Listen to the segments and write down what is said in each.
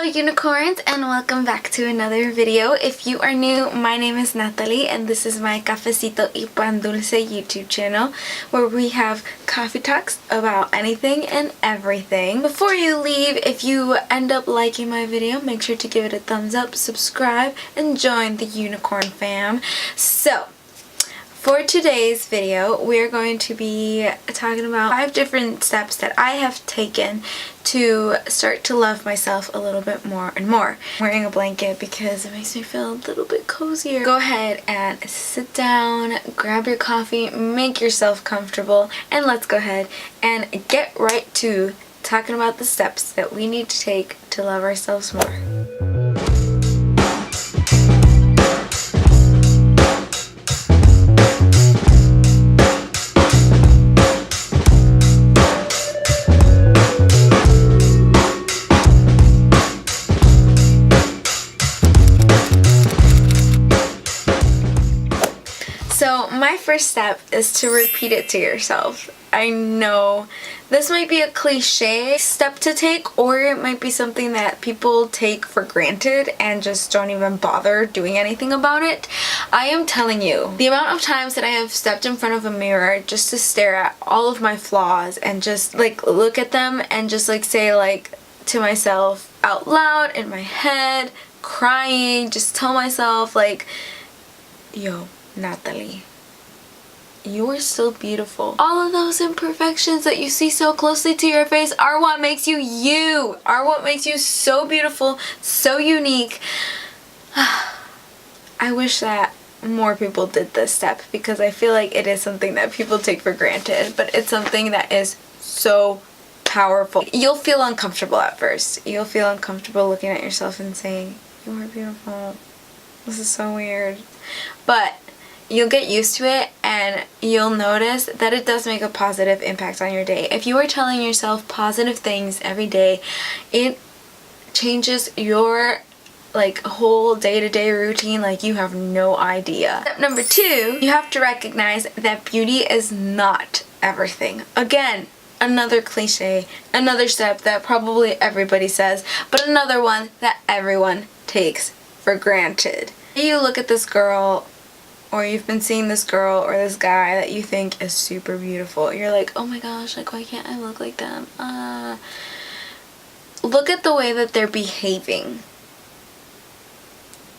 Hello unicorns, and welcome back to another video. If you are new, my name is Nathalie and this is my Cafecito y Pan Dulce YouTube channel where we have coffee talks about anything and everything. Before you leave, if you end up liking my video, make sure to give it a thumbs up, subscribe, and join the unicorn fam. So, for today's video, we're going to be talking about 5 different steps that I have taken to start to love myself a little bit more and more. I'm wearing a blanket because it makes me feel a little bit cozier. Go ahead and sit down, grab your coffee, make yourself comfortable, and let's go ahead and get right to talking about the steps that we need to take to love ourselves more. So my first step is to repeat it to yourself. I know this might be a cliche step to take, or it might be something that people take for granted and just don't even bother doing anything about it. I am telling you, the amount of times that I have stepped in front of a mirror just to stare at all of my flaws and just like look at them and just like say like to myself out loud in my head, crying, just tell myself like, yo, Nathalie, you are still beautiful. All of those imperfections that you see so closely to your face are what makes you you, are what makes you so beautiful, so unique. I wish that more people did this step because I feel like it is something that people take for granted, but it's something that is so powerful. You'll feel uncomfortable at first. You'll feel uncomfortable looking at yourself and saying, you are beautiful. This is so weird. But you'll get used to it and you'll notice that it does make a positive impact on your day. If you are telling yourself positive things every day, it changes your like whole day-to-day routine like you have no idea. Step number 2, you have to recognize that beauty is not everything. Again, another cliche, another step that probably everybody says, but another one that everyone takes for granted. You look at this girl, or you've been seeing this girl or this guy that you think is super beautiful. You're like, oh my gosh, like why can't I look like them? Look at the way that they're behaving.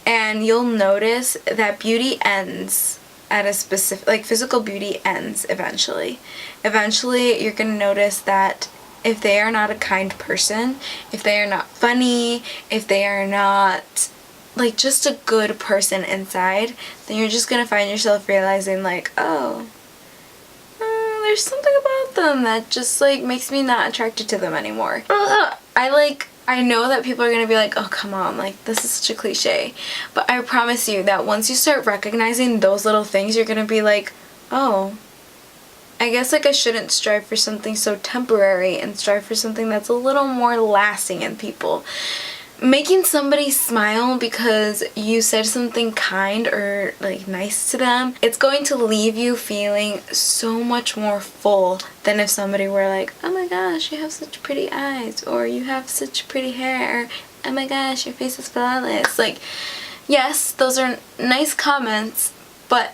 And you'll notice that beauty ends at a specific, like physical beauty ends eventually. Eventually you're gonna notice that if they are not a kind person, if they are not funny, if they are not like just a good person inside, then you're just gonna find yourself realizing like, oh, there's something about them that just like makes me not attracted to them anymore. I know that people are gonna be like, oh come on, like this is such a cliche, but I promise you that once you start recognizing those little things, you're gonna be like, oh, I guess like I shouldn't strive for something so temporary and strive for something that's a little more lasting in people. Making somebody smile because you said something kind or like nice to them, it's going to leave you feeling so much more full than if somebody were like, oh my gosh, you have such pretty eyes, or you have such pretty hair, or oh my gosh, your face is flawless. Like, yes, those are nice comments, but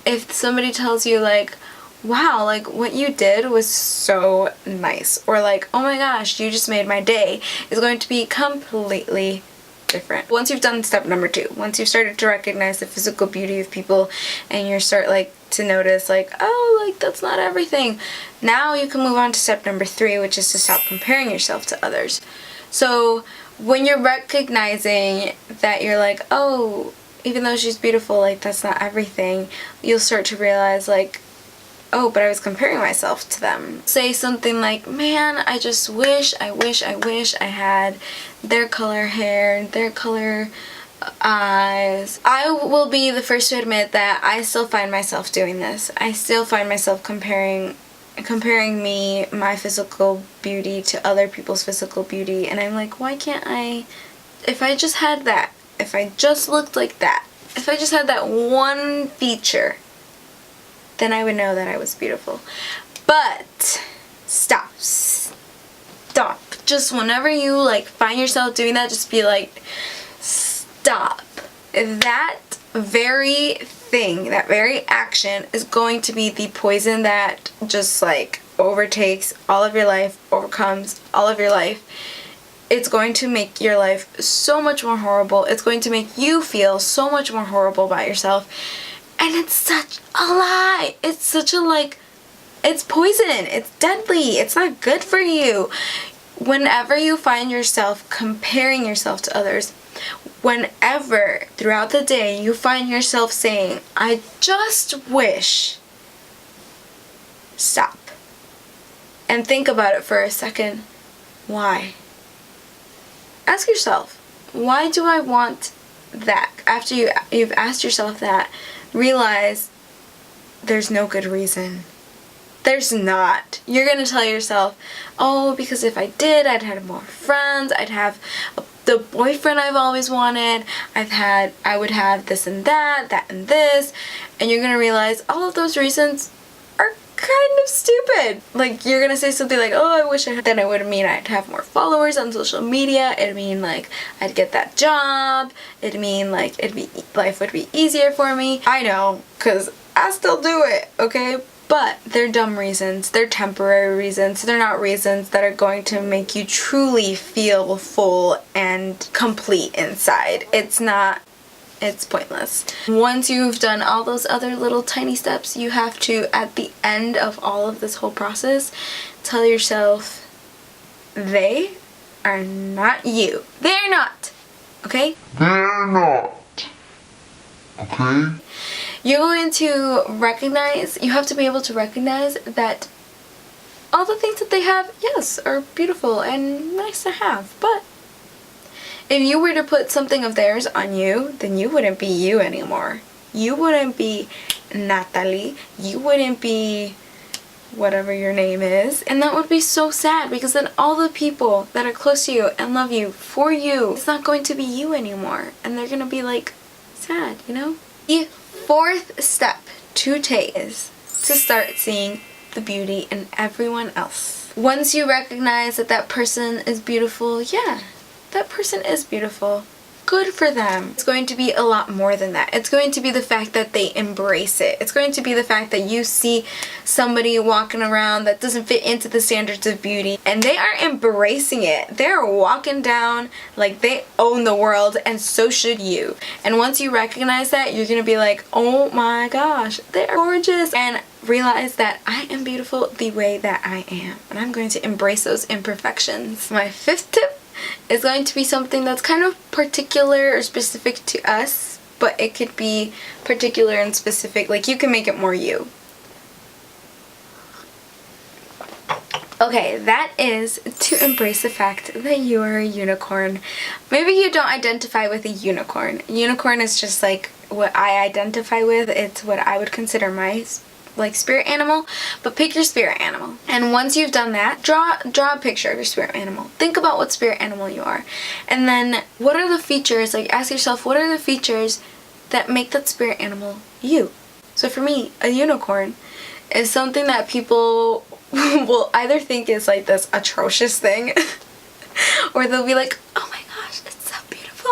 if somebody tells you like, wow, like what you did was so nice, or like, oh my gosh, you just made my day, is going to be completely different. Once you've done step number 2, once you've started to recognize the physical beauty of people and you start like to notice like, oh, like that's not everything, now you can move on to step number 3, which is to stop comparing yourself to others. So when you're recognizing that you're like, oh, even though she's beautiful, like that's not everything, you'll start to realize like, oh, but I was comparing myself to them. Say something like, man, I just wish I had their color hair, their color eyes. I will be the first to admit that I still find myself doing this. I still find myself comparing me, my physical beauty, to other people's physical beauty, and I'm like, why can't I, if I just had that, if I just looked like that, if I just had that one feature, then I would know that I was beautiful. But stop Just whenever you like find yourself doing that, just be like, stop. That very thing, that very action is going to be the poison that just like overtakes all of your life, overcomes all of your life. It's going to make your life so much more horrible. It's going to make you feel so much more horrible about yourself. And it's such a lie. It's such a like, it's poison. It's deadly. It's not good for you. Whenever you find yourself comparing yourself to others, whenever throughout the day you find yourself saying, I just wish, stop. And think about it for a second. Why? Ask yourself, why do I want that? After you've asked yourself that, realize there's no good reason. There's not. You're going to tell yourself, oh, because if I did, I'd have more friends, I'd have the boyfriend I've always wanted, I would have this and that and this, and you're going to realize all of those reasons are kind of stupid. Like, you're going to say something like, oh, I wish I had, then it would mean I'd have more followers on social media, it'd mean like I'd get that job, it'd mean like life would be easier for me. I know, because I still do it, okay? But they're dumb reasons, they're temporary reasons, they're not reasons that are going to make you truly feel full and complete inside. It's not, it's pointless. Once you've done all those other little tiny steps, you have to, at the end of all of this whole process, tell yourself, they are not you. They're not, okay? They're not, okay? You're going to recognize, you have to be able to recognize that all the things that they have, yes, are beautiful and nice to have, but if you were to put something of theirs on you, then you wouldn't be you anymore. You wouldn't be Nathalie. You wouldn't be whatever your name is. And that would be so sad, because then all the people that are close to you and love you for you, it's not going to be you anymore. And they're going to be like sad, you know? The fourth step to take is to start seeing the beauty in everyone else. Once you recognize that that person is beautiful, yeah, that person is beautiful. Good for them. It's going to be a lot more than that. It's going to be the fact that they embrace it. It's going to be the fact that you see somebody walking around that doesn't fit into the standards of beauty and they are embracing it. They're walking down like they own the world, and so should you. And once you recognize that, you're going to be like, oh my gosh, they're gorgeous. And realize that I am beautiful the way that I am. And I'm going to embrace those imperfections. My fifth tip is going to be something that's kind of particular or specific to us, but it could be particular and specific, like you can make it more you. Okay, that is to embrace the fact that you are a unicorn. Maybe you don't identify with a unicorn. Unicorn is just like what I identify with. It's what I would consider my like spirit animal, but pick your spirit animal. And once you've done that, draw a picture of your spirit animal. Think about what spirit animal you are. And then what are the features, like ask yourself, what are the features that make that spirit animal you? So for me, a unicorn is something that people will either think is like this atrocious thing or they'll be like, oh my gosh, it's so beautiful.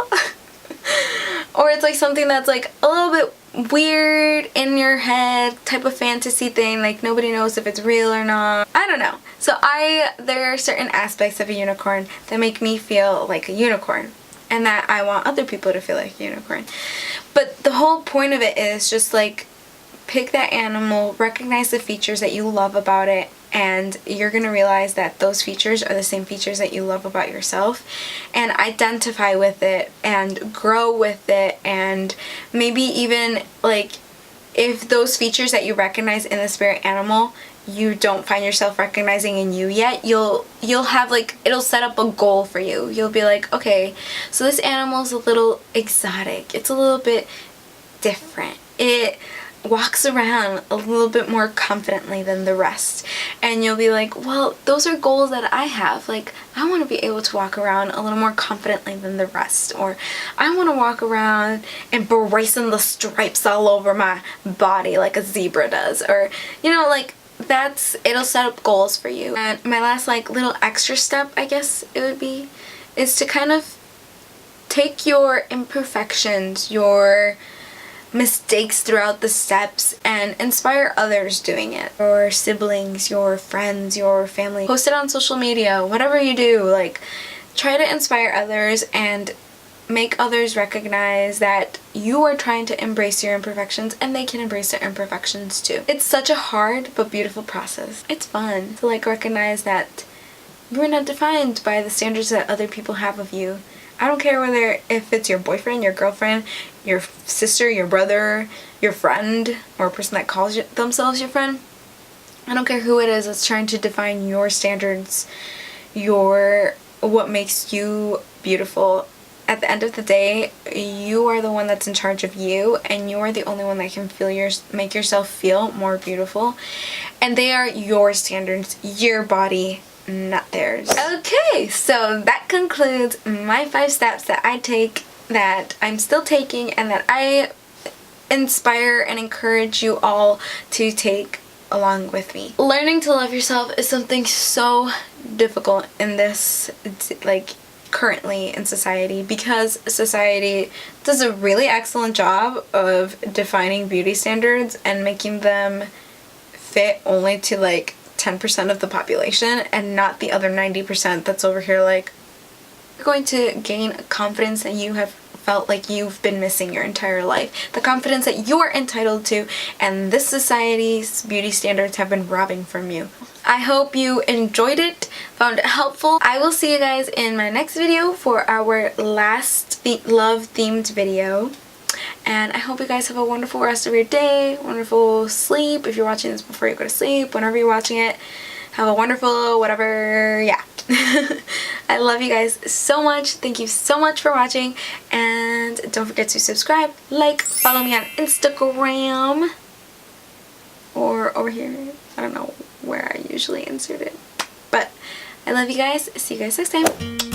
Or it's like something that's like a little bit weird in your head type of fantasy thing, like nobody knows if it's real or not. I don't know. So there are certain aspects of a unicorn that make me feel like a unicorn, and that I want other people to feel like a unicorn. But the whole point of it is just like pick that animal, recognize the features that you love about it, and you're going to realize that those features are the same features that you love about yourself, and identify with it and grow with it. And maybe even like if those features that you recognize in the spirit animal you don't find yourself recognizing in you yet, you'll have like, it'll set up a goal for you. You'll be like, okay, so this animal's a little exotic, it's a little bit different, it walks around a little bit more confidently than the rest. And you'll be like, well, those are goals that I have. Like, I want to be able to walk around a little more confidently than the rest. Or I want to walk around embracing the stripes all over my body like a zebra does. Or, you know, like, it'll set up goals for you. And my last like little extra step, I guess it would be, is to kind of take your imperfections, your mistakes throughout the steps, and inspire others doing it. Your siblings, your friends, your family. Post it on social media, whatever you do, like try to inspire others and make others recognize that you are trying to embrace your imperfections and they can embrace their imperfections too. It's such a hard but beautiful process. It's fun to like recognize that you're not defined by the standards that other people have of you. I don't care whether if it's your boyfriend, your girlfriend, your sister, your brother, your friend, or a person that calls themselves your friend. I don't care who it is that's trying to define your standards, what makes you beautiful. At the end of the day, you are the one that's in charge of you, and you are the only one that can make yourself feel more beautiful. And they are your standards, your body, not theirs. Okay, so that concludes my 5 steps that I take, that I'm still taking, and that I inspire and encourage you all to take along with me. Learning to love yourself is something so difficult in this, like, currently in society, because society does a really excellent job of defining beauty standards and making them fit only to like 10% of the population and not the other 90% that's over here. Like, you're going to gain confidence that you have felt like you've been missing your entire life, the confidence that you are entitled to and this society's beauty standards have been robbing from you. I hope you enjoyed it, found it helpful. I will see you guys in my next video for our last love themed video. And I hope you guys have a wonderful rest of your day, wonderful sleep. If you're watching this before you go to sleep, whenever you're watching it, have a wonderful whatever, yeah. I love you guys so much. Thank you so much for watching. And don't forget to subscribe, like, follow me on Instagram. Or over here. I don't know where I usually insert it. But I love you guys. See you guys next time.